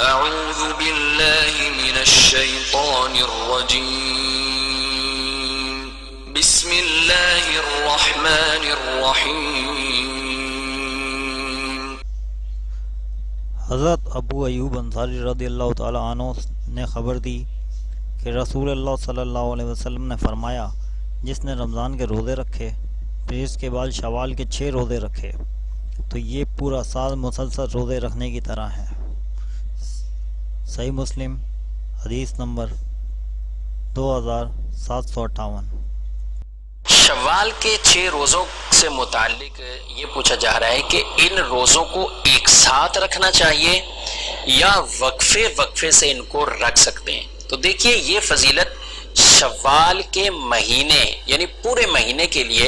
أعوذ بالله من الشيطان الرجيم بسم الله الرحمن الرحيم۔ حضرت ابو ایوب انصاری رضی اللہ تعالی عنہ نے خبر دی کہ رسول اللہ صلی اللہ علیہ وسلم نے فرمایا، جس نے رمضان کے روزے رکھے پھر اس کے بعد شوال کے 6 روزے رکھے تو یہ پورا سال مسلسل روزے رکھنے کی طرح ہے۔ صحیح مسلم حدیث نمبر 2758۔ شوال کے 6 روزوں سے متعلق یہ پوچھا جا رہا ہے کہ ان روزوں کو ایک ساتھ رکھنا چاہیے یا وقفے وقفے سے ان کو رکھ سکتے ہیں؟ تو دیکھیے، یہ فضیلت شوال کے مہینے یعنی پورے مہینے کے لیے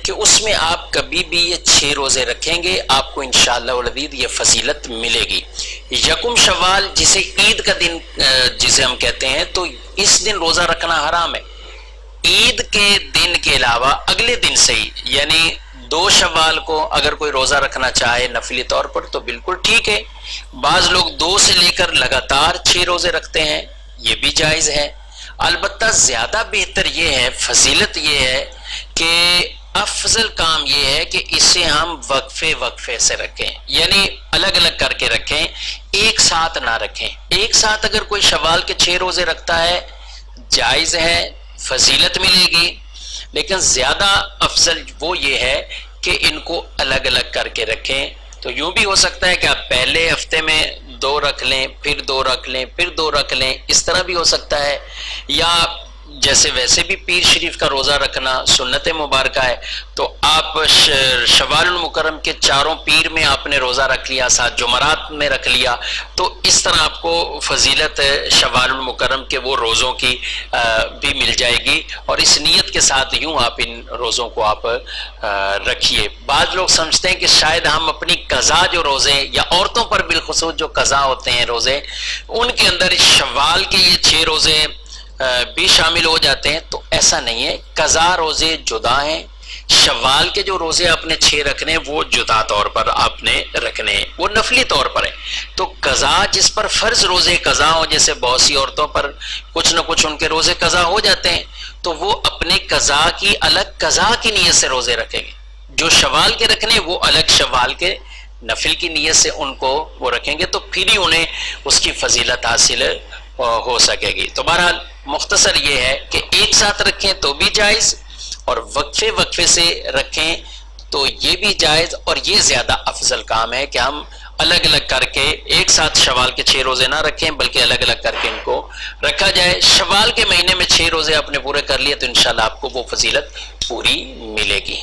کہ اس میں آپ کبھی بھی یہ 6 روزے رکھیں گے، آپ کو انشاءاللہ العزیز یہ فضیلت ملے گی۔ یکم شوال جسے عید کا دن جسے ہم کہتے ہیں، تو اس دن روزہ رکھنا حرام ہے۔ عید کے دن کے علاوہ اگلے دن سے ہی یعنی 2 شوال کو اگر کوئی روزہ رکھنا چاہے نفلی طور پر تو بالکل ٹھیک ہے۔ بعض لوگ 2 سے لے کر لگاتار 6 روزے رکھتے ہیں، یہ بھی جائز ہے۔ البتہ زیادہ بہتر یہ ہے، فضیلت یہ ہے کہ افضل کام یہ ہے کہ اسے ہم وقفے وقفے سے رکھیں، یعنی الگ الگ کر کے رکھیں، ایک ساتھ نہ رکھیں۔ ایک ساتھ اگر کوئی شوال کے 6 روزے رکھتا ہے جائز ہے، فضیلت ملے گی، لیکن زیادہ افضل وہ یہ ہے کہ ان کو الگ الگ کر کے رکھیں۔ تو یوں بھی ہو سکتا ہے کہ آپ پہلے ہفتے میں 2 رکھ لیں، پھر 2 رکھ لیں، پھر 2 رکھ لیں، اس طرح بھی ہو سکتا ہے۔ یا جیسے ویسے بھی پیر شریف کا روزہ رکھنا سنت مبارکہ ہے، تو آپ شوال المکرم کے 4 پیر میں آپ نے روزہ رکھ لیا، 7 جمعرات میں رکھ لیا، تو اس طرح آپ کو فضیلت شوال المکرم کے وہ روزوں کی بھی مل جائے گی، اور اس نیت کے ساتھ یوں آپ ان روزوں کو آپ رکھیے۔ بعض لوگ سمجھتے ہیں کہ شاید ہم اپنی قضا جو روزے یا عورتوں پر بالخصوص جو قضا ہوتے ہیں روزے، ان کے اندر شوال کے یہ 6 روزے بھی شامل ہو جاتے ہیں، تو ایسا نہیں ہے۔ قضا روزے جدا ہیں، شوال کے جو روزے آپ نے 6 رکھنے ہیں وہ جدا طور پر آپ نے رکھنے ہیں، وہ نفلی طور پر ہے۔ تو قضا جس پر فرض روزے قضا ہو، جیسے بہت سی عورتوں پر کچھ نہ کچھ ان کے روزے قضا ہو جاتے ہیں، تو وہ اپنے قضا کی الگ قضا کی نیت سے روزے رکھیں گے۔ جو شوال کے رکھنے وہ الگ شوال کے نفل کی نیت سے ان کو وہ رکھیں گے، تو پھر ہی انہیں اس کی فضیلت حاصل ہو سکے گی۔ تو بہرحال مختصر یہ ہے کہ ایک ساتھ رکھیں تو بھی جائز، اور وقفے وقفے سے رکھیں تو یہ بھی جائز، اور یہ زیادہ افضل کام ہے کہ ہم الگ الگ کر کے ایک ساتھ شوال کے 6 روزے نہ رکھیں، بلکہ الگ الگ کر کے ان کو رکھا جائے۔ شوال کے مہینے میں 6 روزے آپ نے پورے کر لیے تو انشاءاللہ آپ کو وہ فضیلت پوری ملے گی۔